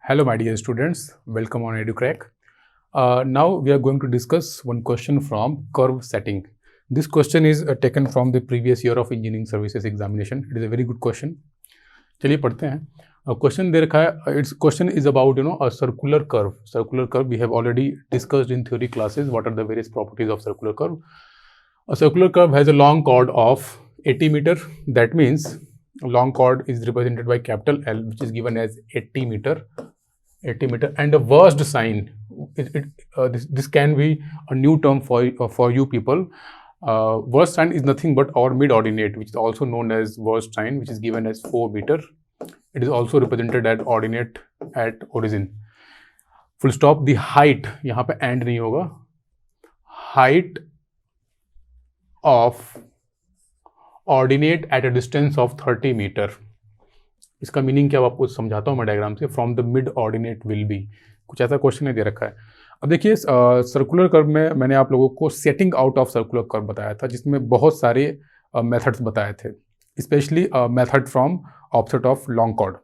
Hello, my dear students. Welcome on EduCrack. Now we are going to discuss one question from curve setting. This question is taken from the previous year of engineering services examination. It is a very good question. चलिए पढ़ते हैं. Question दे रखा है. Its question is about a circular curve. Circular curve we have already discussed in theory classes. What are the various properties of circular curve? A circular curve has a long chord of 80 meter. That means long chord is represented by capital L, which is given as 80 meter, and the worst sign. This can be a new term for you people. Worst sign is nothing but our mid ordinate, which is also known as worst sign, which is given as 4 meter. It is also represented at ordinate at origin. Full stop. The height, यहाँ पे and नहीं होगा. Height of ordinate at a distance of 30 meter. इसका meaning क्या आपको समझाता हूँ मैं डायग्राम से. From the mid ordinate will be, कुछ ऐसा क्वेश्चन दे रखा है. अब देखिए सर्कुलर कर्व में मैंने आप लोगों को setting out of circular curve बताया था, जिसमें बहुत सारे मेथड्स बताए थे, specially method from offset of long chord,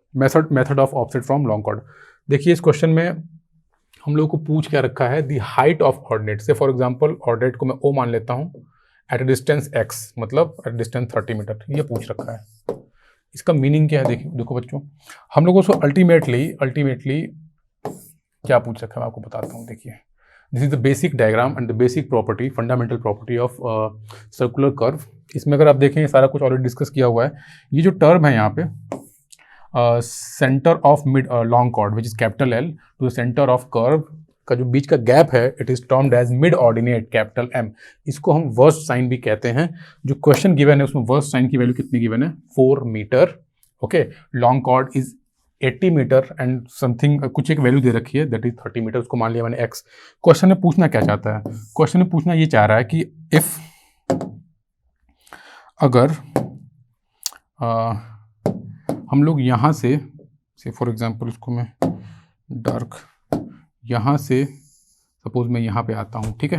method of offset from long chord. देखिए इस क्वेश्चन में हम लोगों को पूछ क्या रखा है, द हाइट ऑफ ऑर्डिनेट. से फॉर एग्जाम्पल ऑर्डिनेट को मैं ओ मान लेता हूँ एट अ डिस्टेंस एक्स, मतलब एट डिस्टेंस 30 मीटर. ये पूछ रखा है. इसका मीनिंग क्या है? देखो बच्चों, हम लोगों को अल्टीमेटली क्या पूछ रखा है मैं आपको बताता हूँ. देखिए, this is the basic diagram and the basic property, fundamental property of circular curve. इसमें अगर आप देखें सारा कुछ ऑलरेडी डिस्कस किया हुआ है. ये जो टर्म है यहाँ पे, centre of mid long chord which is capital L to the centre of curve का जो बीच का गैप है, it is termed as mid ordinate capital M. इसको हम वर्स्ट साइन भी कहते हैं. जो क्वेश्चन गिवन है उसमें वर्स्ट साइन की वैल्यू कितनी गिवन है? 4 metre. Okay, long chord is 80 metre and something, कुछ एक वैल्यू दे रखी है दैट इज 30 मीटर. उसको मान लिया मैंने एक्स. क्वेश्चन में पूछना क्या चाहता है? क्वेश्चन में पूछना ये चाह रहा है कि इफ अगर हम लोग यहाँ से फॉर एग्जांपल उसको मैं डार्क, यहाँ से सपोज मैं यहाँ पे आता हूँ, ठीक है.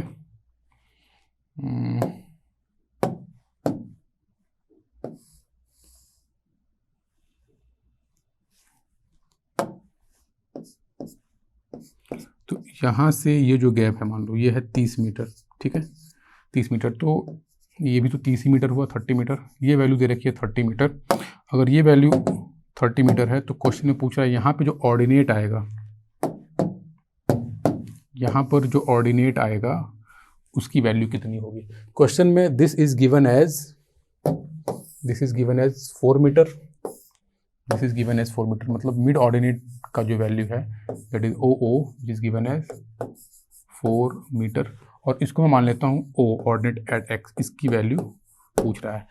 तो यहाँ से ये जो गैप है मान लो ये है 30 मीटर, ठीक है, 30 मीटर. तो ये भी तो 30 ही मीटर हुआ, 30 मीटर. ये वैल्यू दे रखी है 30 मीटर. अगर ये वैल्यू 30 मीटर है तो क्वेश्चन में पूछ रहा है यहाँ पे जो ऑर्डिनेट आएगा, यहाँ पर जो ऑर्डिनेट आएगा उसकी वैल्यू कितनी होगी. क्वेश्चन में this is given as 4 metre. This is given as 4 metre, मतलब मिड ऑर्डिनेट का जो वैल्यू है that is O is given as 4 metre. और इसको मैं मान लेता हूँ ओ ऑर्डिनेट एट एक्स. इसकी वैल्यू पूछ रहा है.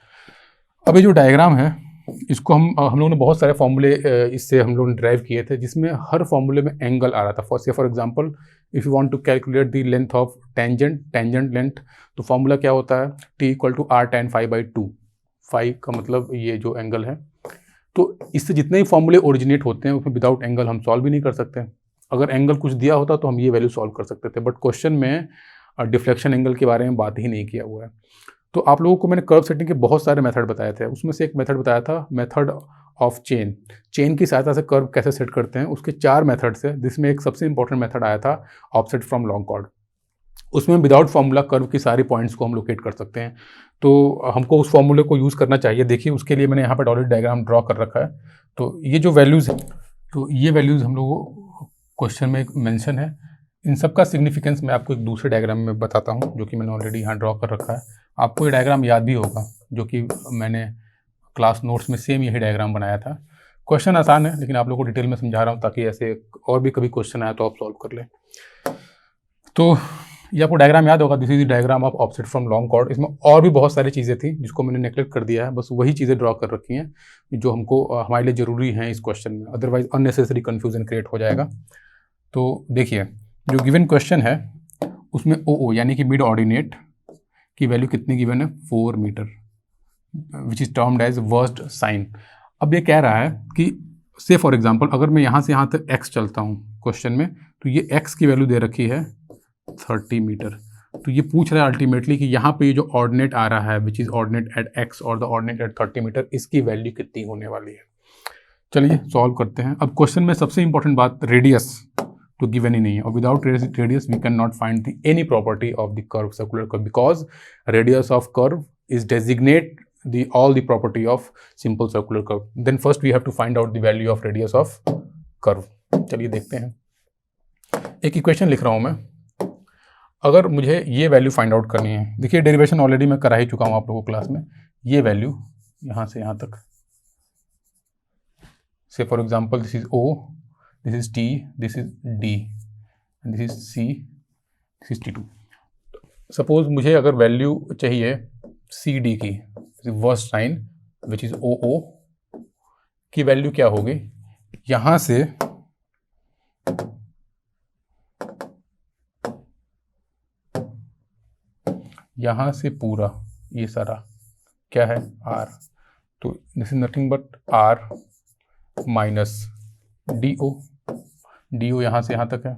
अब ये जो डायग्राम है इसको हम लोगों ने बहुत सारे फॉर्मूले इससे हम लोगों ने ड्राइव किए थे, जिसमें हर फॉर्मूले में एंगल आ रहा था. For example if you want to calculate the length of tangent length, तो फॉर्मूला क्या होता है? T = r tan phi/2. Phi का मतलब ये जो एंगल है. तो इससे जितने ही फॉर्मूले ओरिजिनेट होते हैं उसमें विदाउट एंगल हम सॉल्व भी नहीं कर सकते. अगर एंगल कुछ दिया होता तो हम ये वैल्यू सॉल्व कर सकते थे, बट क्वेश्चन में डिफ्लेक्शन एंगल के बारे में बात ही नहीं किया हुआ है. तो आप लोगों को मैंने कर्व सेटिंग के बहुत सारे मेथड बताए थे. उसमें से एक मेथड बताया था मेथड ऑफ चेन की सहायता से कर्व कैसे सेट करते हैं. उसके 4 मेथड्स है, जिसमें एक सबसे इंपॉर्टेंट मेथड आया था ऑफसेट फ्रॉम लॉन्ग कॉर्ड. उसमें विदाउट फॉर्मूला कर्व की सारी पॉइंट्स को हम लोकेट कर सकते हैं. तो हमको उस फॉर्मूले को यूज़ करना चाहिए. देखिए उसके लिए मैंने यहाँ पर ऑलरेडी डायग्राम ड्रॉ कर रखा है. तो ये जो वैल्यूज़ है, तो ये वैल्यूज़ हम लोगों को क्वेश्चन में मेंशन है. इन सब का सिग्निफिकेंस मैं आपको एक दूसरे डायग्राम में बताता हूँ, जो कि मैंने ऑलरेडी यहाँ ड्रॉ कर रखा है. आपको ये डायग्राम याद भी होगा, जो कि मैंने क्लास नोट्स में सेम यही डायग्राम बनाया था. क्वेश्चन आसान है, लेकिन आप लोगों को डिटेल में समझा रहा हूँ ताकि ऐसे और भी कभी क्वेश्चन आया तो आप सॉल्व कर लें. तो ये आपको डायग्राम याद होगा. This is the diagram of offset from long chord. इसमें और भी बहुत सारी चीज़ें थी जिसको मैंने नेगलेक्ट कर दिया है. बस वही चीज़ें ड्रॉ कर रखी हैं जो हमको हमारे लिए ज़रूरी हैं इस क्वेश्चन में, अदरवाइज अननेसेसरी कन्फ्यूजन क्रिएट हो जाएगा. तो देखिए जो गिवन क्वेश्चन है उसमें ओ यानी कि मिड ऑर्डिनेट की वैल्यू कितनी गिवन है? 4 metre, which is termed as versed sine. अब ये कह रहा है कि से फॉर एग्जांपल अगर मैं यहाँ से यहाँ तक x चलता हूँ क्वेश्चन में, तो ये x की वैल्यू दे रखी है 30 मीटर. तो ये पूछ रहा है अल्टीमेटली कि यहाँ पे ये जो ऑर्डिनेट आ रहा है which is ordinate at x और द ऑर्डिनेट एट 30 मीटर, इसकी वैल्यू कितनी होने वाली है. चलिए सॉल्व करते हैं। अब क्वेश्चन में सबसे इंपॉर्टेंट बात रेडियस तो गिवन ही नहीं है, और without radius we can not find the any property of the curve, circular curve, because radius of curve is designate the all the property of simple circular curve. Then first we have to find out the value of radius of curve. चलिए देखते हैं। एक equation लिख रहा हूँ मैं, अगर मुझे ये वैल्यू फाइंड आउट करनी है, देखिए डेरिवेशन ऑलरेडी मैं करा ही चुका हूँ आप लोगों को क्लास में। ये वैल्यू यहाँ से यहाँ तक, से for example this is O, this is T, this is D, this is C, this is T2। Suppose मुझे अगर वैल्यू चाहिए CD की, versed sine which is OO की वैल्यू क्या होगी, यहां से पूरा ये सारा क्या है R, तो this is nothing but R minus DO यहां से यहां तक है,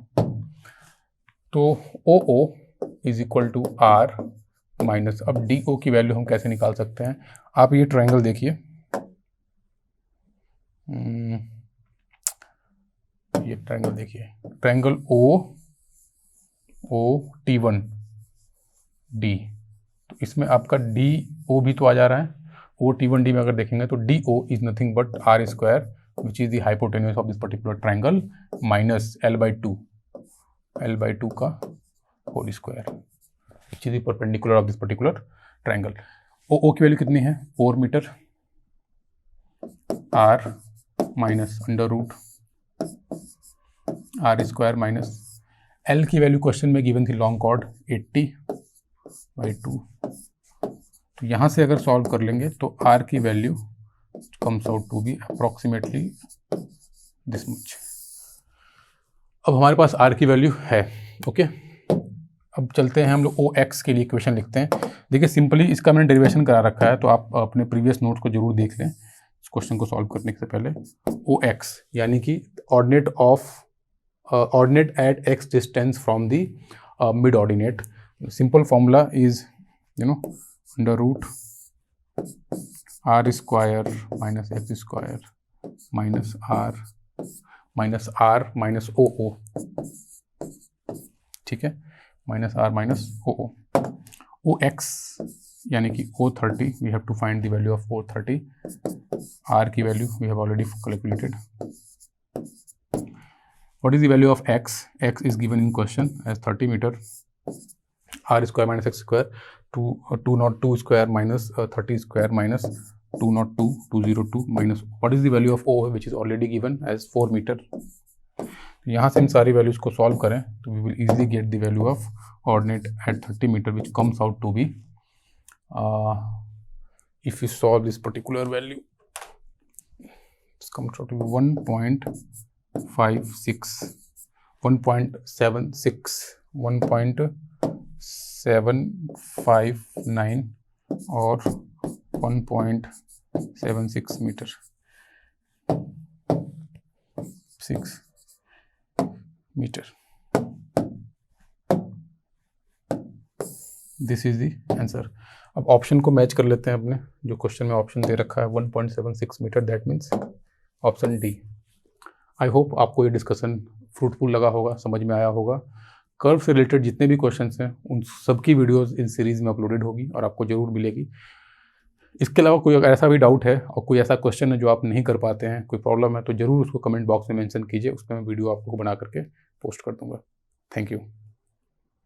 तो OO is equal to R minus, अब DO की वैल्यू हम कैसे निकाल सकते हैं, आप ये ट्रायंगल देखिए, ये ट्रायंगल देखिए, ट्रायंगल OT1D, तो इसमें आपका DO भी तो आ जा रहा है, OT1D में अगर देखेंगे तो DO is nothing but R square which is the hypotenuse of this particular triangle minus L/2 का whole square which is the perpendicular of this particular triangle. OO की वैल्यू कितनी है, 4 मीटर, R minus under root R square minus L की value question में given थी long chord 80/2, तो यहाँ से अगर सॉल्व कर लेंगे तो R की value comes out to be approximately this much. अब हमारे पास R की वैल्यू है, ओके। अब चलते हैं हम लोग OX के लिए इक्वेशन लिखते हैं। देखिए सिंपली इसका मैंने डेरिवेशन करा रखा है, तो आप अपने प्रीवियस नोट्स को जरूर देख लें इस क्वेश्चन को सॉल्व करने से पहले। OX यानी कि ordinate at x distance from the mid ordinate. Simple formula is under root R square minus x square minus R minus OO, ठीक है, minus R minus OO। OX यानी कि O30, we have to find the value of O30। R की value we have already calculated. What is the value of X? X is given in question as 30 metre, R square minus x square 202 square minus 30 square minus 202 202 minus what is the value of O which is already given as 4 metre. यहाँ से इन सारी values को solve करें तो we will easily get the value of ordinate at 30 metre which comes out to be, if you solve this particular value, it comes out to be 1.56 1.759 और 1.76 metre 6 metre. This is the answer. अब option को match कर लेते हैं अपने, जो question में option दे रखा है 1.76 metre, that means option D. I hope आपको ये डिस्कशन फ्रूटफुल लगा होगा, समझ में आया होगा। कर्व से रिलेटेड जितने भी क्वेश्चंस हैं उन सबकी वीडियोस इन सीरीज़ में अपलोडेड होगी और आपको ज़रूर मिलेगी। इसके अलावा कोई अगर ऐसा भी डाउट है और कोई ऐसा क्वेश्चन है जो आप नहीं कर पाते हैं, कोई प्रॉब्लम है, तो ज़रूर उसको कमेंट बॉक्स में मेंशन कीजिए, उस पर मैं वीडियो आपको बना करके पोस्ट कर दूंगा। Thank you.